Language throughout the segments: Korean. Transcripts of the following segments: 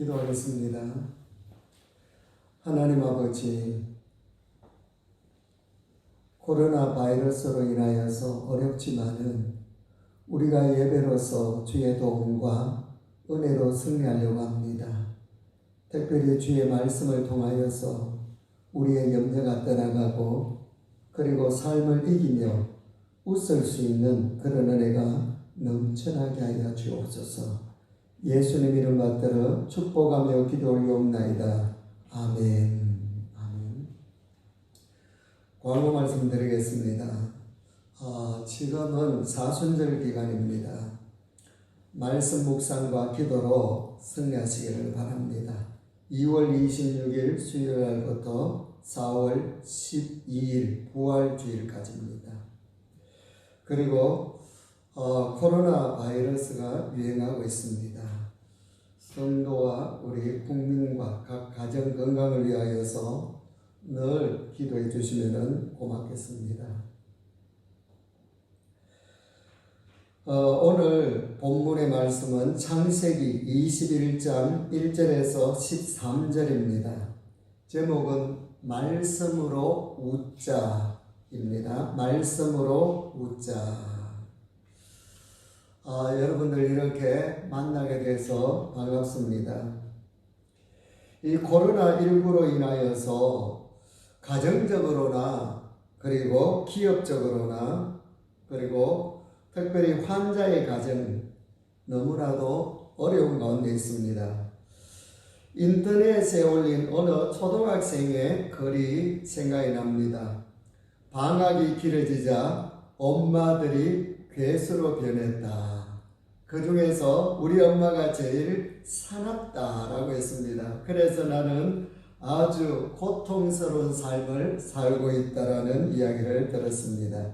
기도하겠습니다. 하나님 아버지, 코로나 바이러스로 인하여서 어렵지만은 우리가 예배로서 주의 도움과 은혜로 승리하려고 합니다. 특별히 주의 말씀을 통하여서 우리의 염려가 떠나가고 그리고 삶을 이기며 웃을 수 있는 그런 은혜가 넘쳐나게 하여 주옵소서. 예수님 이름 받들어 축복하며 기도 올리옵나이다. 아멘. 아멘. 광고 말씀드리겠습니다. 지금은 사순절 기간입니다. 말씀 묵상과 기도로 승리하시기를 바랍니다. 2월 26일 수요일날부터 4월 12일 부활주일까지입니다. 그리고 코로나 바이러스가 유행하고 있습니다. 성도와 우리 국민과 각 가정 건강을 위하여서 늘 기도해 주시면 고맙겠습니다. 오늘 본문의 말씀은 창세기 21장 1절에서 13절입니다. 제목은 말씀으로 웃자입니다. 말씀으로 웃자. 여러분들 이렇게 만나게 돼서 반갑습니다. 이 코로나19로 인하여서 가정적으로나 그리고 기업적으로나 그리고 특별히 환자의 가정 너무나도 어려운 가운데 있습니다. 인터넷에 올린 어느 초등학생의 글이 생각이 납니다. 방학이 길어지자 엄마들이 괴수로 변했다. 그 중에서 우리 엄마가 제일 사납다라고 했습니다. 그래서 나는 아주 고통스러운 삶을 살고 있다라는 이야기를 들었습니다.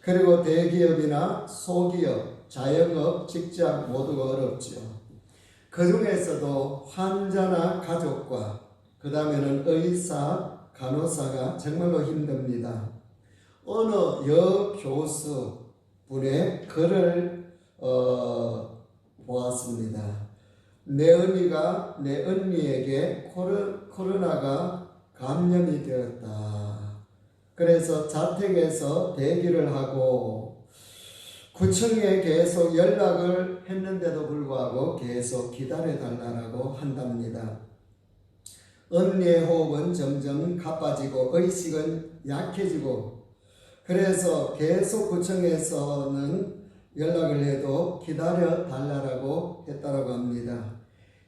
그리고 대기업이나 소기업, 자영업, 직장 모두가 어렵죠. 그 중에서도 환자나 가족과 그 다음에는 의사, 간호사가 정말로 힘듭니다. 어느 여교수 분의 글을 보았습니다. 내 언니가 내 언니에게 코로나가 감염이 되었다. 그래서 자택에서 대기를 하고 구청에 계속 연락을 했는데도 불구하고 계속 기다려달라고 한답니다. 언니의 호흡은 점점 가빠지고 의식은 약해지고 그래서 계속 구청에서는 연락을 해도 기다려달라고 했다고 합니다.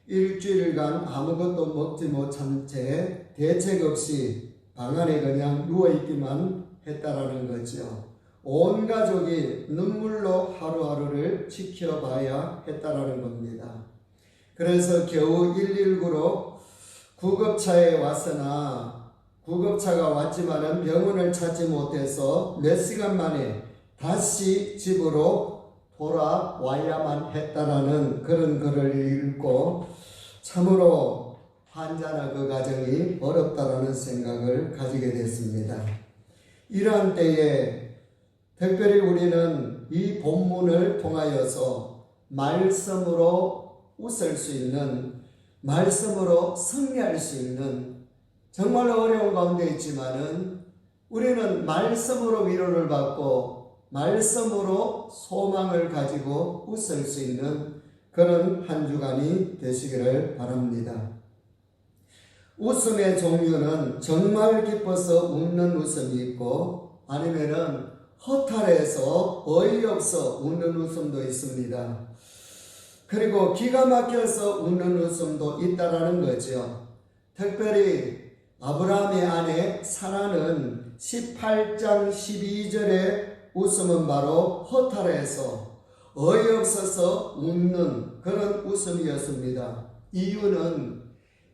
일주일간 아무것도 먹지 못한 채 대책 없이 방 안에 그냥 누워있기만 했다라는 거죠. 온 가족이 눈물로 하루하루를 지켜봐야 했다라는 겁니다. 그래서 겨우 119로 구급차에 왔으나 구급차가 왔지만은 병원을 찾지 못해서 몇 시간 만에 다시 집으로 돌아와야만 했다라는 그런 글을 읽고 참으로 환자나 그 가정이 어렵다라는 생각을 가지게 됐습니다. 이러한 때에 특별히 우리는 이 본문을 통하여서 말씀으로 웃을 수 있는, 말씀으로 승리할 수 있는 정말로 어려운 가운데 있지만은 우리는 말씀으로 위로를 받고 말씀으로 소망을 가지고 웃을 수 있는 그런 한 주간이 되시기를 바랍니다. 웃음의 종류는 정말 기뻐서 웃는 웃음이 있고 아니면은 허탈해서 어이없어 웃는 웃음도 있습니다. 그리고 기가 막혀서 웃는 웃음도 있다라는 거죠. 특별히 아브라함의 아내 사라는 18장 12절의 웃음은 바로 허탈해서 어이없어서 웃는 그런 웃음이었습니다. 이유는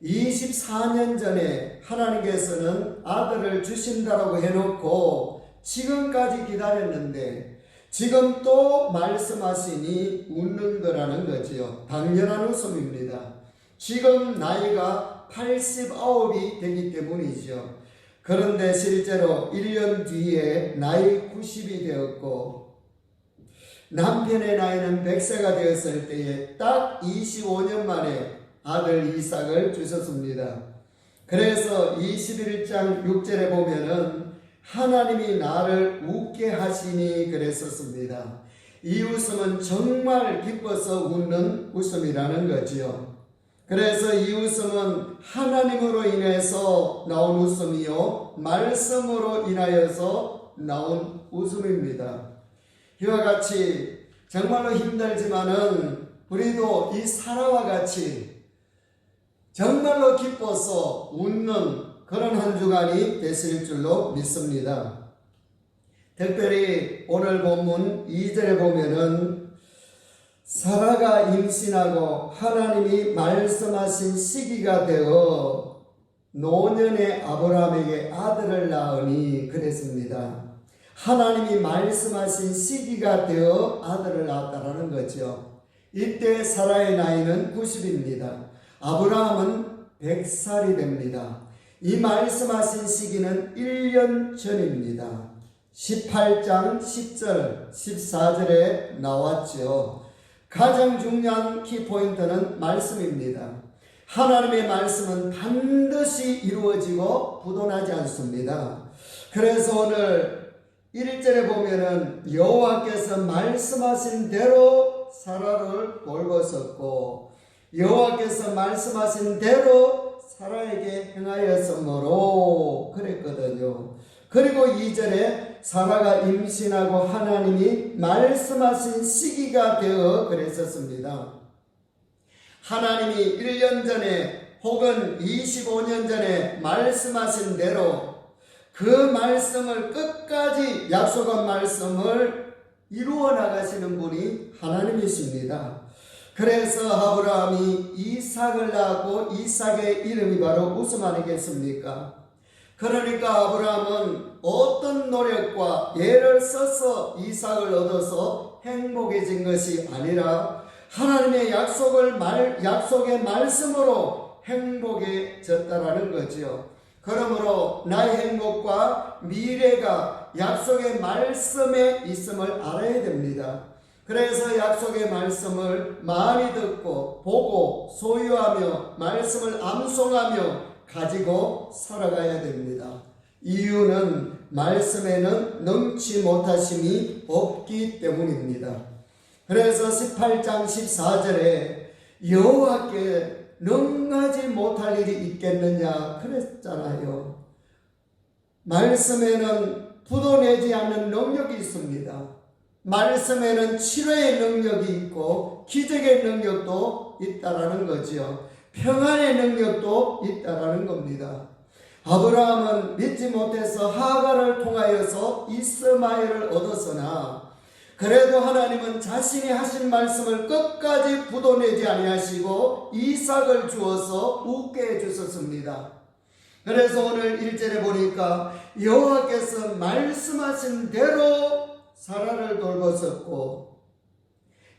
24년 전에 하나님께서는 아들을 주신다라고 해놓고 지금까지 기다렸는데 지금 또 말씀하시니 웃는 거라는 거지요. 당연한 웃음입니다. 지금 나이가 89이 되기 때문이죠. 그런데 실제로 1년 뒤에 나이 90이 되었고 남편의 나이는 100세가 되었을 때에 딱 25년 만에 아들 이삭을 주셨습니다. 그래서 21장 6절에 보면은 하나님이 나를 웃게 하시니 그랬었습니다. 이 웃음은 정말 기뻐서 웃는 웃음이라는 거지요. 그래서 이 웃음은 하나님으로 인해서 나온 웃음이요, 말씀으로 인하여서 나온 웃음입니다. 이와 같이 정말로 힘들지만은 우리도 이 사라와 같이 정말로 기뻐서 웃는 그런 한 주간이 되실 줄로 믿습니다. 특별히 오늘 본문 2절에 보면은 사라가 임신하고 하나님이 말씀하신 시기가 되어 노년의 아브라함에게 아들을 낳으니 그랬습니다. 하나님이 말씀하신 시기가 되어 아들을 낳았다라는 거죠. 이때 사라의 나이는 90입니다. 아브라함은 100살이 됩니다. 이 말씀하신 시기는 1년 전입니다. 18장 10절 14절에 나왔죠. 가장 중요한 키포인트는 말씀입니다. 하나님의 말씀은 반드시 이루어지고 부도나지 않습니다. 그래서 오늘 1절에 보면은 여호와께서 말씀하신 대로 사라를 돌보셨고 여호와께서 말씀하신 대로 사라에게 행하였으므로 그랬거든요. 그리고 2절에 사라가 임신하고 하나님이 말씀하신 시기가 되어 그랬었습니다. 하나님이 1년 전에 혹은 25년 전에 말씀하신 대로 그 말씀을 끝까지 약속한 말씀을 이루어 나가시는 분이 하나님이십니다. 그래서 아브라함이 이삭을 낳고 이삭의 이름이 바로 웃음 아니겠습니까? 그러니까 아브라함은 어떤 노력과 애를 써서 이삭을 얻어서 행복해진 것이 아니라 하나님의 약속의 말씀으로 행복해졌다라는 거지요. 그러므로 나의 행복과 미래가 약속의 말씀에 있음을 알아야 됩니다. 그래서 약속의 말씀을 많이 듣고 보고 소유하며 말씀을 암송하며 가지고 살아가야 됩니다. 이유는 말씀에는 넘치 못하심이 없기 때문입니다. 그래서 18장 14절에 여호와께 능하지 못할 일이 있겠느냐 그랬잖아요. 말씀에는 부도내지 않는 능력이 있습니다. 말씀에는 치료의 능력이 있고 기적의 능력도 있다라는 거지요. 평안의 능력도 있다라는 겁니다. 아브라함은 믿지 못해서 하갈을 통하여서 이스마엘을 얻었으나 그래도 하나님은 자신이 하신 말씀을 끝까지 부도내지 아니하시고 이삭을 주어서 웃게 해주셨습니다. 그래서 오늘 1절에 보니까 여호와께서 말씀하신 대로 사라를 돌보셨고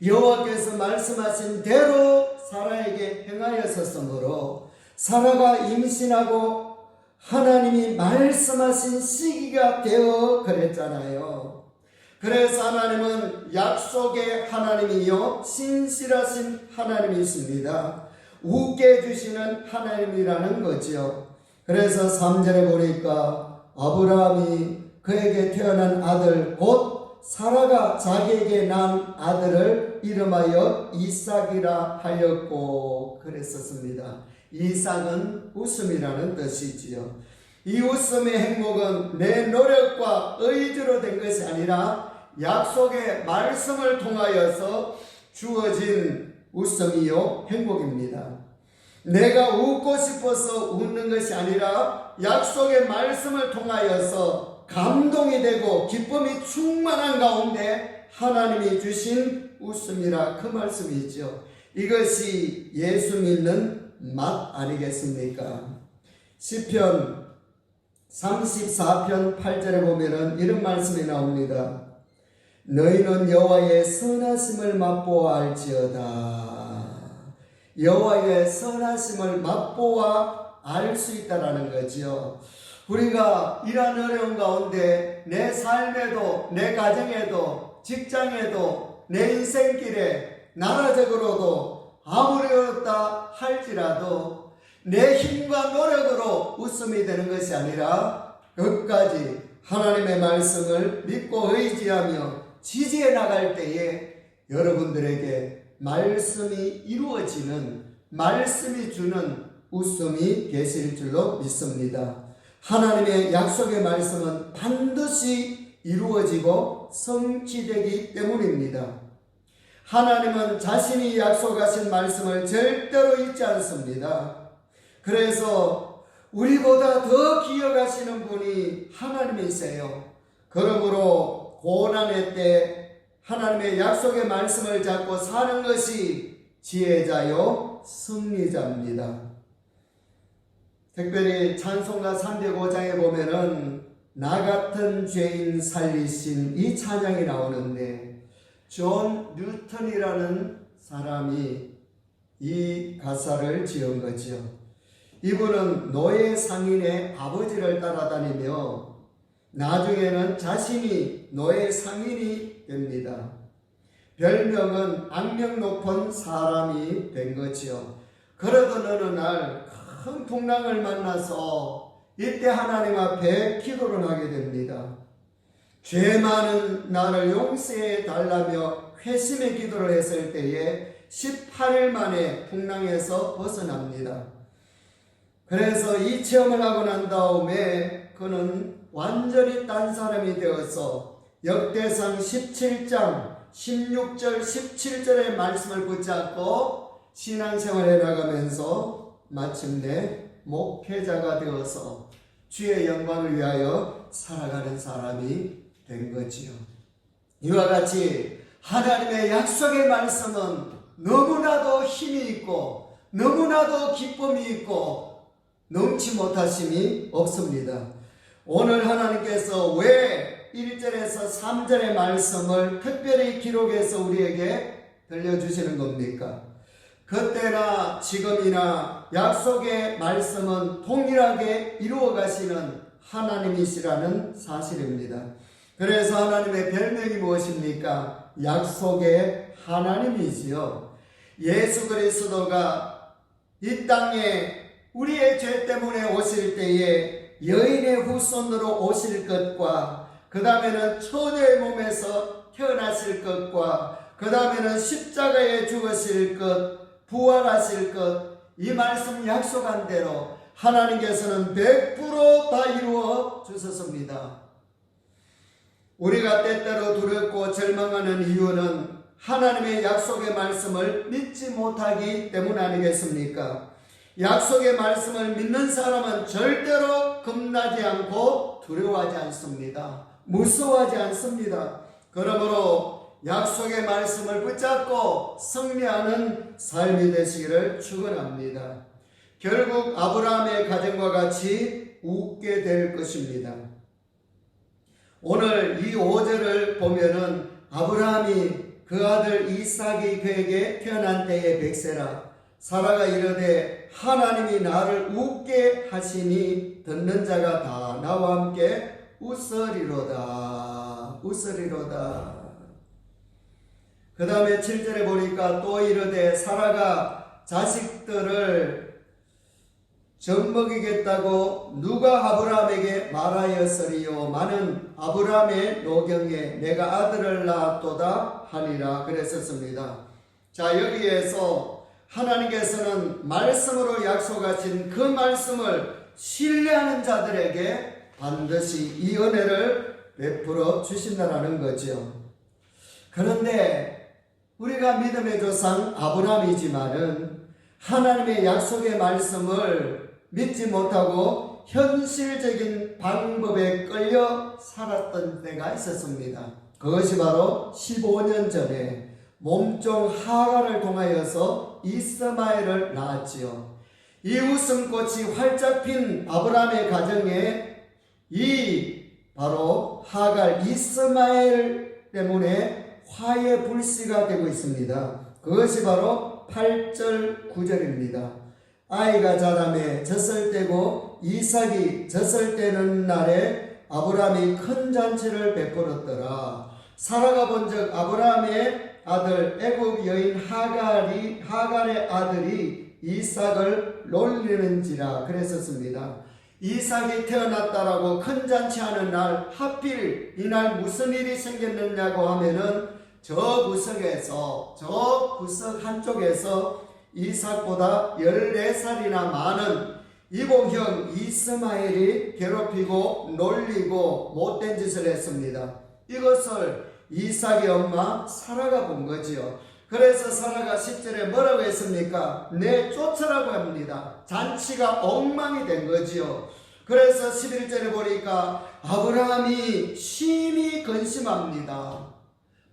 여호와께서 말씀하신 대로 사라에게 행하였었으므로 사라가 임신하고 하나님이 말씀하신 시기가 되어 그랬잖아요. 그래서 하나님은 약속의 하나님이요 신실하신 하나님이십니다. 웃게 해주시는 하나님이라는 거죠. 그래서 3절에 보니까 아브라함이 그에게 태어난 아들 곧 사라가 자기에게 낳은 아들을 이름하여 이삭이라 하였고 그랬었습니다. 이삭은 웃음이라는 뜻이지요. 이 웃음의 행복은 내 노력과 의지로 된 것이 아니라 약속의 말씀을 통하여서 주어진 웃음이요 행복입니다. 내가 웃고 싶어서 웃는 것이 아니라 약속의 말씀을 통하여서 감동이 되고 기쁨이 충만한 가운데 하나님이 주신 웃음이라 그 말씀이죠. 이것이 예수 믿는 맛 아니겠습니까? 시편 34편 8절에 보면은 이런 말씀이 나옵니다. 너희는 여호와의 선하심을 맛보아 알지어다. 여호와의 선하심을 맛보아 알 수 있다라는 거죠. 우리가 이런 어려운 가운데 내 삶에도 내 가정에도 직장에도 내 인생길에 나라적으로도 아무리 어렵다 할지라도 내 힘과 노력으로 웃음이 되는 것이 아니라 끝까지 하나님의 말씀을 믿고 의지하며 지지해 나갈 때에 여러분들에게 말씀이 이루어지는, 말씀이 주는 웃음이 계실 줄로 믿습니다. 하나님의 약속의 말씀은 반드시 이루어지고 성취되기 때문입니다. 하나님은 자신이 약속하신 말씀을 절대로 잊지 않습니다. 그래서 우리보다 더 기억하시는 분이 하나님이세요. 그러므로 고난의 때 하나님의 약속의 말씀을 잡고 사는 것이 지혜자요 승리자입니다. 특별히 찬송가 305장에 보면은 나 같은 죄인 살리신 이 찬양이 나오는데 존 뉴턴이라는 사람이 이 가사를 지은 거죠. 이분은 노예 상인의 아버지를 따라다니며 나중에는 자신이 노예 상인이 됩니다. 별명은 악명 높은 사람이 된 거지요. 그러던 어느 날 큰 풍랑을 만나서 이때 하나님 앞에 기도를 하게 됩니다. 죄 많은 나를 용서해 달라며 회심의 기도를 했을 때에 18일 만에 풍랑에서 벗어납니다. 그래서 이 체험을 하고 난 다음에 그는 완전히 딴 사람이 되어서 역대상 17장 16절 17절의 말씀을 붙잡고 신앙생활에 나가면서 마침내 목회자가 되어서 주의 영광을 위하여 살아가는 사람이 된 거지요. 이와 같이 하나님의 약속의 말씀은 너무나도 힘이 있고 너무나도 기쁨이 있고 넘치 못하심이 없습니다. 오늘 하나님께서 왜 1절에서 3절의 말씀을 특별히 기록해서 우리에게 들려주시는 겁니까? 그때나 지금이나 약속의 말씀은 동일하게 이루어 가시는 하나님이시라는 사실입니다. 그래서 하나님의 별명이 무엇입니까? 약속의 하나님이지요. 예수 그리스도가 이 땅에 우리의 죄 때문에 오실 때에 여인의 후손으로 오실 것과 그 다음에는 처녀의 몸에서 태어나실 것과 그 다음에는 십자가에 죽으실 것, 부활하실 것, 이 말씀 약속한 대로 하나님께서는 100% 다 이루어 주셨습니다. 우리가 때때로 두렵고 절망하는 이유는 하나님의 약속의 말씀을 믿지 못하기 때문 아니겠습니까? 약속의 말씀을 믿는 사람은 절대로 겁나지 않고 두려워하지 않습니다. 무서워하지 않습니다. 그러므로 약속의 말씀을 붙잡고 승리하는 삶이 되시기를 축원합니다. 결국 아브라함의 가정과 같이 웃게 될 것입니다. 오늘 이 5절을 보면은 아브라함이 그 아들 이삭이 그에게 태어난 때에 백세라 사라가 이르되 하나님이 나를 웃게 하시니 듣는 자가 다 나와 함께 웃으리로다. 그 다음에 7절에 보니까 또 이르되 사라가 자식들을 젖먹이겠다고 누가 아브라함에게 말하였으리요 많은 아브라함의 노경에 내가 아들을 낳았도다 하니라 그랬었습니다. 자, 여기에서 하나님께서는 말씀으로 약속하신 그 말씀을 신뢰하는 자들에게 반드시 이 은혜를 베풀어 주신다는 거죠. 그런데 우리가 믿음의 조상 아브라함이지만은 하나님의 약속의 말씀을 믿지 못하고 현실적인 방법에 끌려 살았던 때가 있었습니다. 그것이 바로 15년 전에 몸종 하갈을 통하여서 이스마엘을 낳았지요. 이 웃음꽃이 활짝 핀 아브라함의 가정에 이 바로 하갈 이스마엘 때문에 화해 불씨가 되고 있습니다. 그것이 바로 8절 9절입니다. 아이가 자라매 젖을 떼고 이삭이 젖을 떼는 날에 아브라함이 큰 잔치를 베풀었더라. 사라가 본즉 아브라함의 아들 애굽 여인 하갈의 아들이 이삭을 놀리는지라 그랬었습니다. 이삭이 태어났다라고 큰 잔치하는 날 하필 이날 무슨 일이 생겼느냐고 하면은 저 구석 한쪽에서 이삭보다 14살이나 많은 이복형 이스마엘이 괴롭히고 놀리고 못된 짓을 했습니다. 이것을 이삭의 엄마 사라가 본 거지요. 그래서 사라가 10절에 뭐라고 했습니까? 쫓으라고 합니다. 잔치가 엉망이 된 거지요. 그래서 11절에 보니까 아브라함이 심히 근심합니다.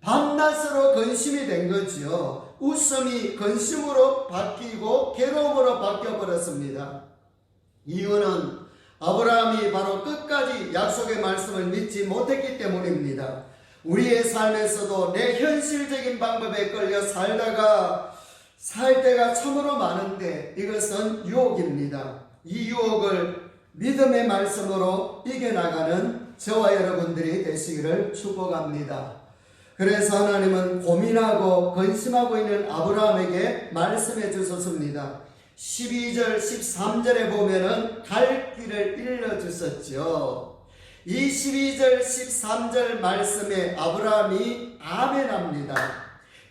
밤낮으로 근심이 된 거지요. 웃음이 근심으로 바뀌고 괴로움으로 바뀌어버렸습니다. 이유는 아브라함이 바로 끝까지 약속의 말씀을 믿지 못했기 때문입니다. 우리의 삶에서도 내 현실적인 방법에 끌려 살 때가 참으로 많은데 이것은 유혹입니다. 이 유혹을 믿음의 말씀으로 이겨나가는 저와 여러분들이 되시기를 축복합니다. 그래서 하나님은 고민하고 근심하고 있는 아브라함에게 말씀해 주셨습니다. 12절 13절에 보면은 갈 길을 일러주셨죠. 이 12절 13절 말씀에 아브라함이 아멘합니다.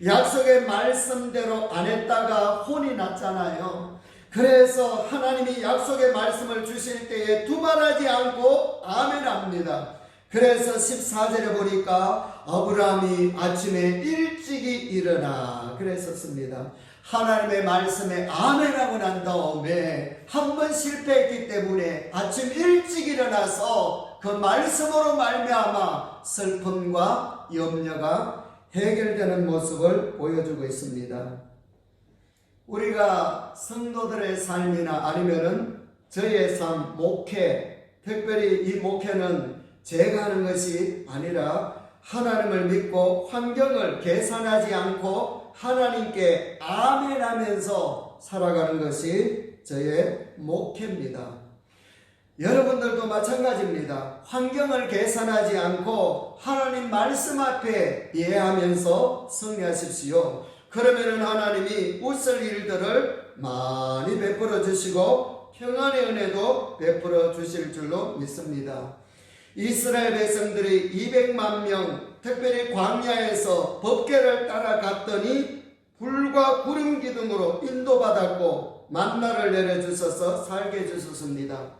약속의 말씀대로 안 했다가 혼이 났잖아요. 그래서 하나님이 약속의 말씀을 주실 때에 두말하지 않고 아멘합니다. 그래서 14절에 보니까 아브라함이 아침에 일찍이 일어나 그랬었습니다. 하나님의 말씀에 아멘하고 난 다음에 한 번 실패했기 때문에 아침 일찍 일어나서 그 말씀으로 말미암아 슬픔과 염려가 해결되는 모습을 보여주고 있습니다. 우리가 성도들의 삶이나 아니면은 저의 삶, 목회, 특별히 이 목회는 제가 하는 것이 아니라 하나님을 믿고 환경을 계산하지 않고 하나님께 아멘하면서 살아가는 것이 저의 목회입니다. 여러분들도 마찬가지입니다. 환경을 계산하지 않고 하나님 말씀 앞에 예하면서 승리하십시오. 그러면 하나님이 웃을 일들을 많이 베풀어 주시고 평안의 은혜도 베풀어 주실 줄로 믿습니다. 이스라엘 백성들이 200만 명 특별히 광야에서 법궤를 따라갔더니 불과 구름 기둥으로 인도받았고 만나를 내려주셔서 살게 해주셨습니다.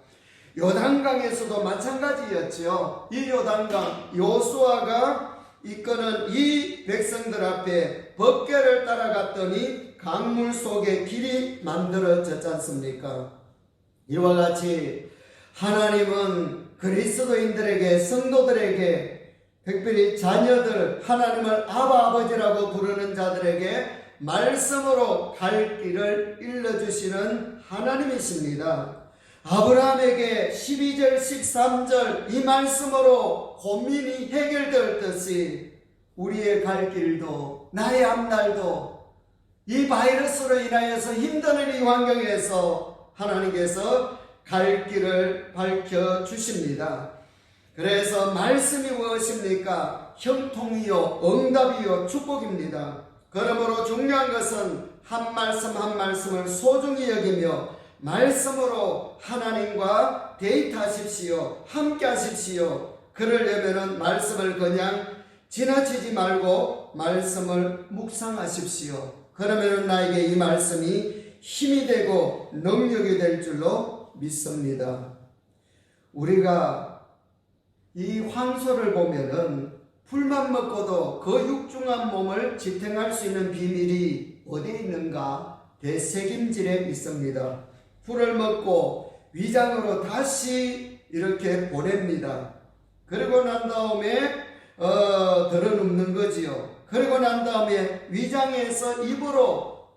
요단강에서도 마찬가지였지요. 이 요단강 여호수아가 이끄는 이 백성들 앞에 법궤를 따라갔더니 강물 속에 길이 만들어졌지 않습니까? 이와 같이 하나님은 그리스도인들에게 성도들에게 특별히 자녀들 하나님을 아바 아버지라고 부르는 자들에게 말씀으로 갈 길을 일러주시는 하나님이십니다. 아브라함에게 12절 13절 이 말씀으로 고민이 해결되었듯이 우리의 갈 길도 나의 앞날도 이 바이러스로 인하여서 힘드는 이 환경에서 하나님께서 갈 길을 밝혀주십니다. 그래서 말씀이 무엇입니까? 형통이요 응답이요 축복입니다. 그러므로 중요한 것은 한 말씀 한 말씀을 소중히 여기며 말씀으로 하나님과 데이트하십시오. 함께 하십시오. 그러려면 말씀을 그냥 지나치지 말고 말씀을 묵상하십시오. 그러면 나에게 이 말씀이 힘이 되고 능력이 될 줄로 믿습니다. 우리가 이 황소를 보면은 풀만 먹고도 그 육중한 몸을 지탱할 수 있는 비밀이 어디에 있는가? 되새김질에 있습니다. 풀을 먹고 위장으로 다시 이렇게 보냅니다. 그리고 난 다음에 들어눕는 거지요. 그리고 난 다음에 위장에서 입으로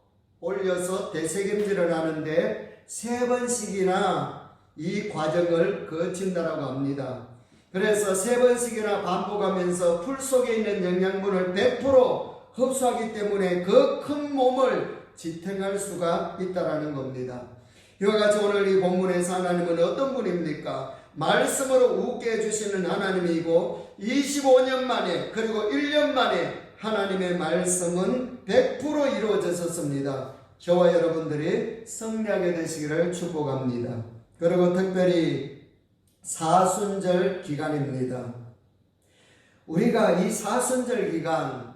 올려서 되새김질을 하는데 3번씩이나 이 과정을 거친다라고 합니다. 그래서 3번씩이나 반복하면서 풀 속에 있는 영양분을 100% 흡수하기 때문에 그 큰 몸을 지탱할 수가 있다라는 겁니다. 이와 같이 오늘 이 본문에서 하나님은 어떤 분입니까? 말씀으로 웃게 해주시는 하나님이고 25년 만에 그리고 1년 만에 하나님의 말씀은 100% 이루어졌었습니다. 저와 여러분들이 승리하게 되시기를 축복합니다. 그리고 특별히 사순절 기간입니다. 우리가 이 사순절 기간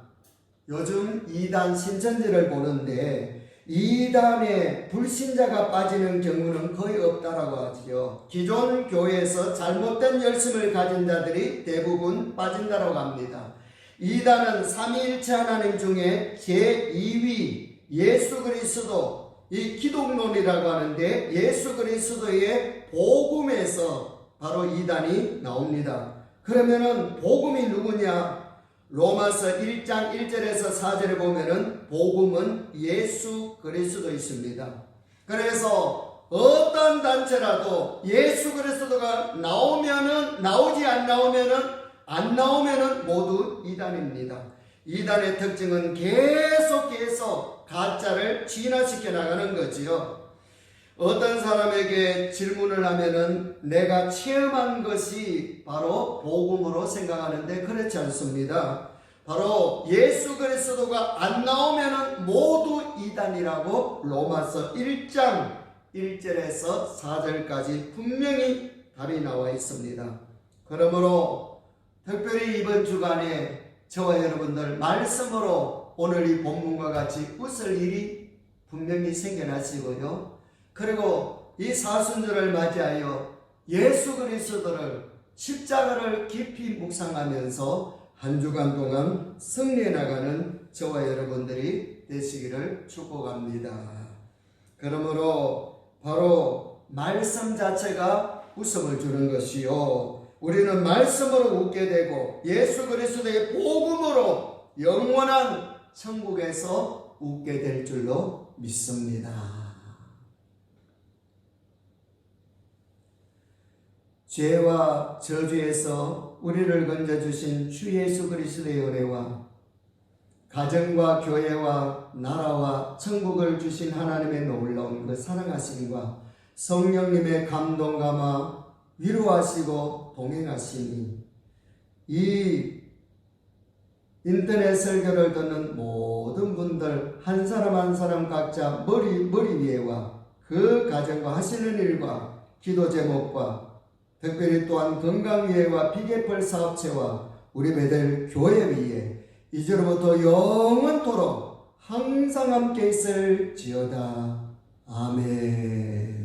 요즘 이단 신천지를 보는데 이단에 불신자가 빠지는 경우는 거의 없다라고 하지요. 기존 교회에서 잘못된 열심을 가진 자들이 대부분 빠진다라고 합니다. 이단은 삼위일체 하나님 중에 제2위 예수 그리스도, 이 기독론이라고 하는데 예수 그리스도의 복음에서 바로 이단이 나옵니다. 그러면은 복음이 누구냐? 로마서 1장 1절에서 4절에 보면은 복음은 예수 그리스도이십니다. 그래서 어떤 단체라도 예수 그리스도가 나오지 안 나오면은 모두 이단입니다. 이단의 특징은 계속 가짜를 진화시켜 나가는 거지요. 어떤 사람에게 질문을 하면은 내가 체험한 것이 바로 복음으로 생각하는데 그렇지 않습니다. 바로 예수 그리스도가 안 나오면은 모두 이단이라고 로마서 1장 1절에서 4절까지 분명히 답이 나와 있습니다. 그러므로 특별히 이번 주간에 저와 여러분들 말씀으로 오늘 이 본문과 같이 웃을 일이 분명히 생겨나시고요. 그리고 이 사순절을 맞이하여 예수 그리스도를 십자가를 깊이 묵상하면서 한 주간 동안 승리해 나가는 저와 여러분들이 되시기를 축복합니다. 그러므로 바로 말씀 자체가 웃음을 주는 것이요, 우리는 말씀으로 웃게 되고 예수 그리스도의 복음으로 영원한 천국에서 웃게 될 줄로 믿습니다. 죄와 저주에서 우리를 건져주신 주 예수 그리스도의 은혜와 가정과 교회와 나라와 천국을 주신 하나님의 놀라운 그 사랑하심과 성령님의 감동 감화 위로하시고 동행하시니 이 인터넷 설교를 듣는 모든 분들 한 사람 한 사람 각자 머리 위에와 그 가정과 하시는 일과 기도 제목과 특별히 또한 건강위회와 비계펄 사업체와 우리 베델 교회 위에 이제로부터 영원토록 항상 함께 있을지어다. 아멘.